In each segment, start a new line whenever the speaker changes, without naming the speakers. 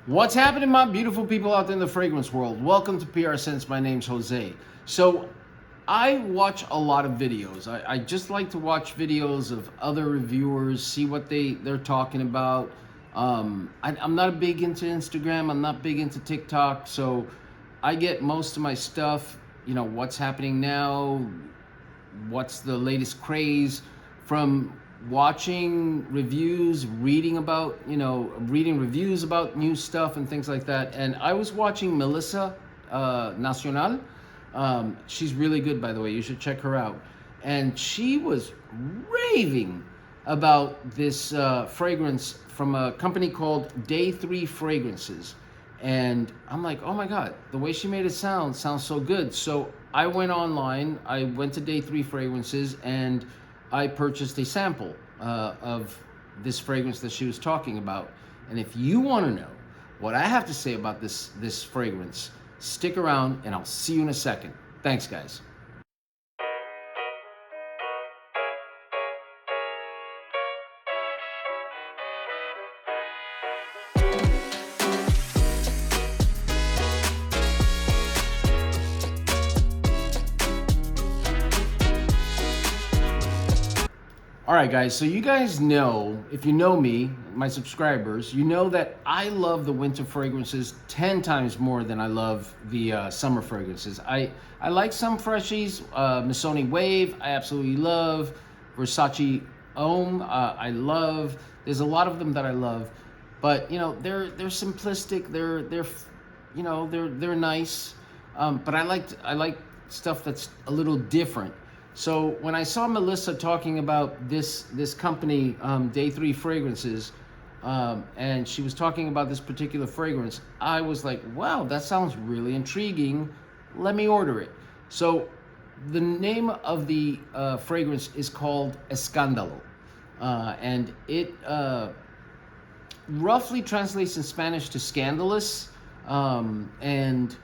What's happening, my beautiful people out there in the fragrance world? Welcome to PR Sense. My name's Jose. So I watch a lot of videos. I just like to watch videos of other reviewers, see what they're talking about. I'm not big into Instagram. I'm not big into TikTok. So I get most of my stuff, what's happening now, what's the latest craze, from watching reviews, reading reviews about new stuff and things like that. And I was watching Melissa Nacional. She's really good, by the way. You should check her out. And she was raving about this fragrance from a company called Day 3 Fragrances. And I'm like, oh my God, the way she made it sounds so good. So I went online, I went to Day 3 Fragrances, and I purchased a sample of this fragrance that she was talking about. And if you want to know what I have to say about this fragrance, stick around and I'll see you in a second. Thanks, guys. All right, guys, so you guys know, if you know me, my subscribers, you know that I love the winter fragrances 10 times more than I love the summer fragrances. I like some freshies, Missoni Wave, I absolutely love. Rasasi Homme, I love. There's a lot of them that I love, but they're simplistic. They're nice, but I like stuff that's a little different. So when I saw Melissa talking about this company, Day 3 Fragrances, and she was talking about this particular fragrance, I was like, wow, that sounds really intriguing. Let me order it. So the name of the fragrance is called Escandalo, and it roughly translates in Spanish to scandalous, and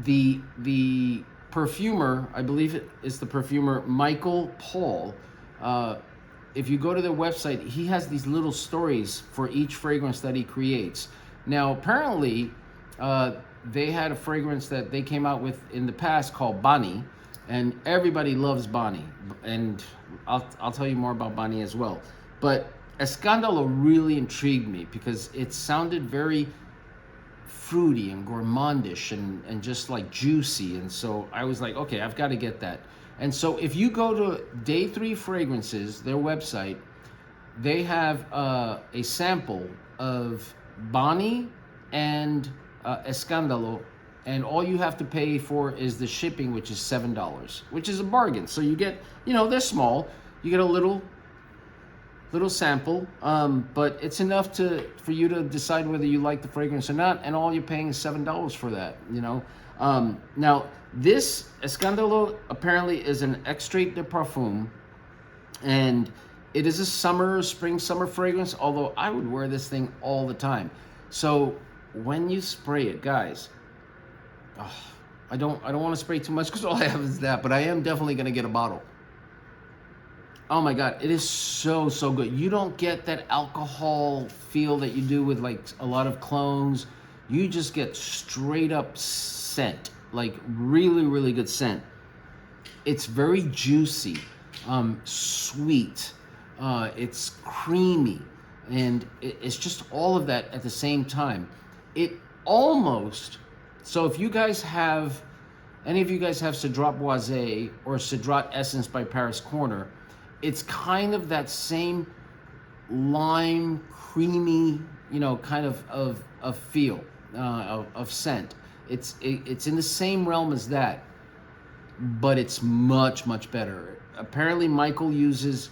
the perfumer, I believe it is the perfumer Michael Paul. If you go to their website, he has these little stories for each fragrance that he creates. Now, apparently, they had a fragrance that they came out with in the past called Bani, and everybody loves Bani. And I'll tell you more about Bani as well. But Escandalo really intrigued me because it sounded very fruity and gourmandish and just like juicy. And so I was like, okay, I've got to get that. And so if you go to Day 3 Fragrances, their website, they have a sample of Bani and Escandalo, and all you have to pay for is the shipping, which is $7, which is a bargain. So you get, they're small. You get a little sample, but it's enough for you to decide whether you like the fragrance or not, and all you're paying is $7 for that. Now this Escandalo apparently is an extrait de parfum, and it is a spring summer fragrance, although I would wear this thing all the time. So when you spray it, guys, I don't want to spray too much because all I have is that, but I am definitely going to get a bottle. Oh my God, it is so good. You don't get that alcohol feel that you do with like a lot of clones. You just get straight up scent, like really good scent. It's very juicy, sweet, it's creamy, and it's just all of that at the same time. So if you guys have, any of you guys have Cedrat Boisé or Cedrat Essence by Paris Corner, it's kind of that same lime, creamy, kind of feel, of scent. It's in the same realm as that, but it's much better. Apparently, Michael uses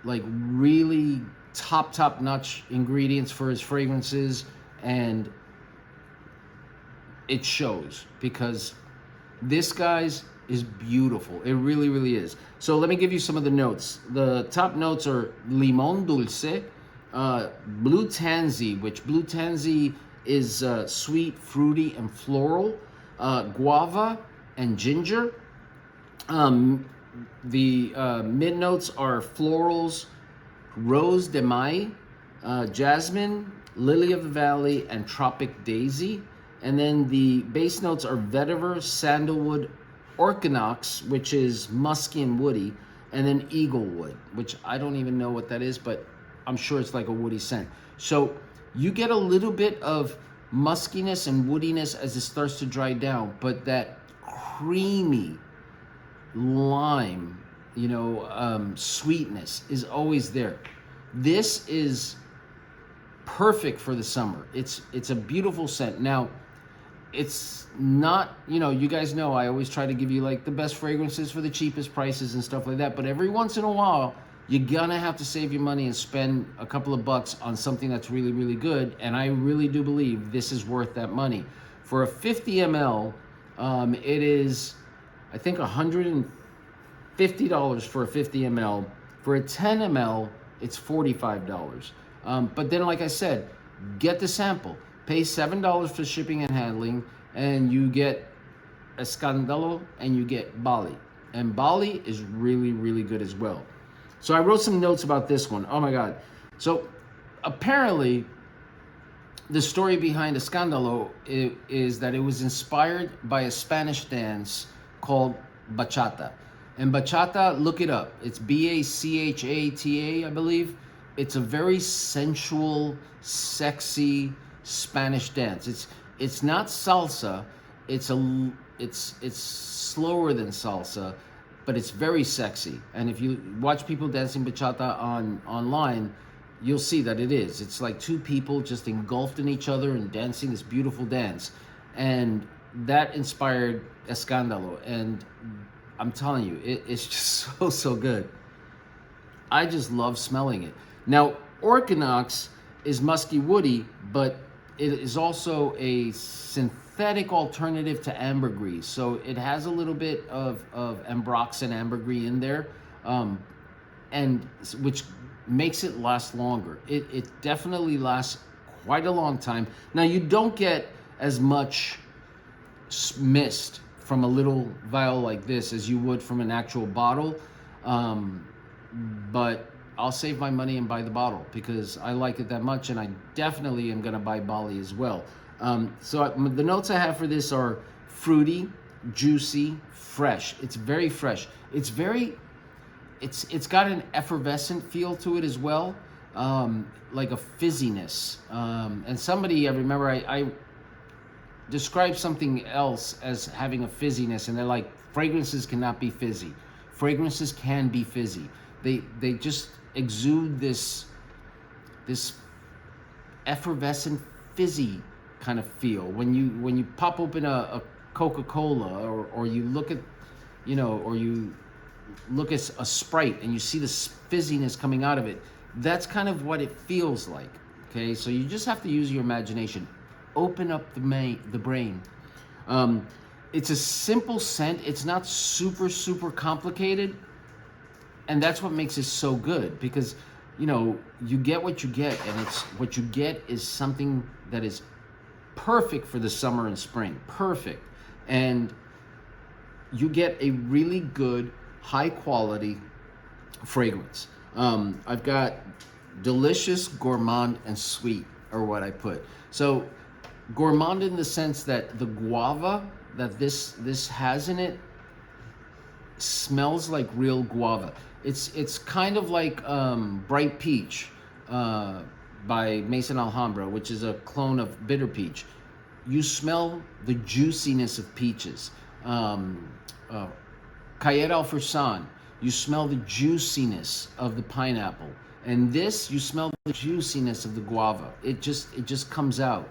like really top-notch ingredients for his fragrances, and it shows because this guy's is beautiful. It really is. So let me give you some of the notes. The top notes are limon dulce, blue tansy, which blue tansy is sweet, fruity, and floral, guava and ginger. The mid notes are florals, rose de mai, jasmine, Lily of the Valley, and Tropic Daisy. And then the base notes are vetiver, sandalwood, orchinox, which is musky and woody, and then eaglewood, which I don't even know what that is, but I'm sure it's like a woody scent. So you get a little bit of muskiness and woodiness as it starts to dry down, but that creamy lime, sweetness is always there. This is perfect for the summer. It's a beautiful scent. Now, it's not, you guys know I always try to give you like the best fragrances for the cheapest prices and stuff like that, but every once in a while, you're gonna have to save your money and spend a couple of bucks on something that's really, really good, and I really do believe this is worth that money. For a 50 ml, it is, I think, $150 for a 50 ml. For a 10 ml, it's $45. But then, like I said, get the sample. Pay $7 for shipping and handling, and you get Escandalo and you get Bali. And Bali is really, really good as well. So I wrote some notes about this one. Oh my God. So apparently, the story behind Escandalo is that it was inspired by a Spanish dance called bachata. And bachata, look it up. It's Bachata, I believe. It's a very sensual, sexy Spanish dance. It's not salsa. It's slower than salsa, but it's very sexy. And if you watch people dancing bachata online, you'll see that it is. It's like two people just engulfed in each other and dancing this beautiful dance. And that inspired Escandalo. And I'm telling you, it's just so good. I just love smelling it. Now, orchinox is musky woody, but it is also a synthetic alternative to ambergris. So it has a little bit of ambrox and ambergris in there, and which makes it last longer. It definitely lasts quite a long time. Now, you don't get as much mist from a little vial like this as you would from an actual bottle, but I'll save my money and buy the bottle because I like it that much, and I definitely am gonna buy Bali as well. So the notes I have for this are fruity, juicy, fresh. It's very fresh. It's got an effervescent feel to it as well, like a fizziness. And somebody, I remember I described something else as having a fizziness, and they're like, fragrances cannot be fizzy. Fragrances can be fizzy. They just exude this effervescent, fizzy kind of feel. When you pop open a Coca-Cola, or you look at, or you look at a Sprite and you see this fizziness coming out of it, that's kind of what it feels like. Okay, so you just have to use your imagination. Open up the brain. It's a simple scent. It's not super complicated. And that's what makes it so good, because, you get what you get, and what you get is something that is perfect for the summer and spring. Perfect. And you get a really good, high quality fragrance. I've got delicious, gourmand, and sweet are what I put. So gourmand in the sense that the guava that this has in it smells like real guava. It's kind of like Bright Peach by Mason Alhambra, which is a clone of Bitter Peach. You smell the juiciness of peaches. Kayet Al Fursan, you smell the juiciness of the pineapple. And this, you smell the juiciness of the guava. It just comes out.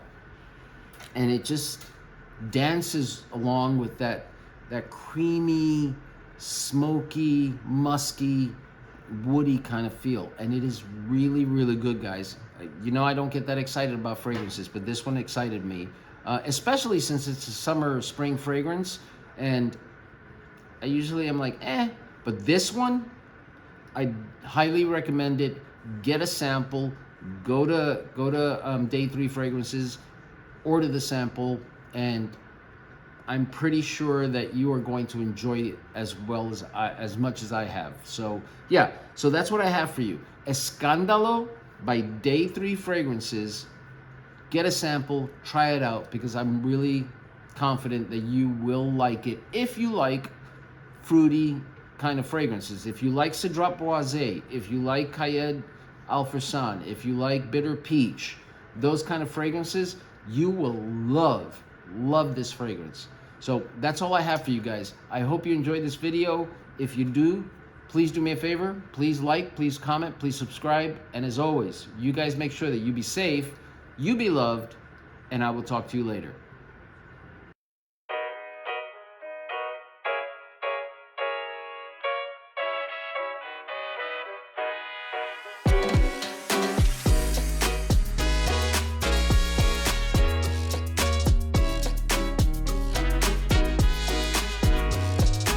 And it just dances along with that creamy, smoky, musky, woody kind of feel. And it is really, really good, guys. I don't get that excited about fragrances, but this one excited me, especially since it's a summer, spring fragrance. And I usually am like, but this one, I highly recommend it. Get a sample, go to Day 3 Fragrances, order the sample, and I'm pretty sure that you are going to enjoy it as much as I have. So yeah, so that's what I have for you. Escandalo by Day 3 Fragrances. get a sample, try it out, because I'm really confident that you will like it if you like fruity kind of fragrances. If you like Cedrat Boisé, if you like Cahiers Alfarsan, if you like Bitter Peach, those kind of fragrances, you will love this fragrance. So that's all I have for you guys. I hope you enjoyed this video. If you do, please do me a favor. Please like, please comment, please subscribe. And as always, you guys make sure that you be safe, you be loved, and I will talk to you later.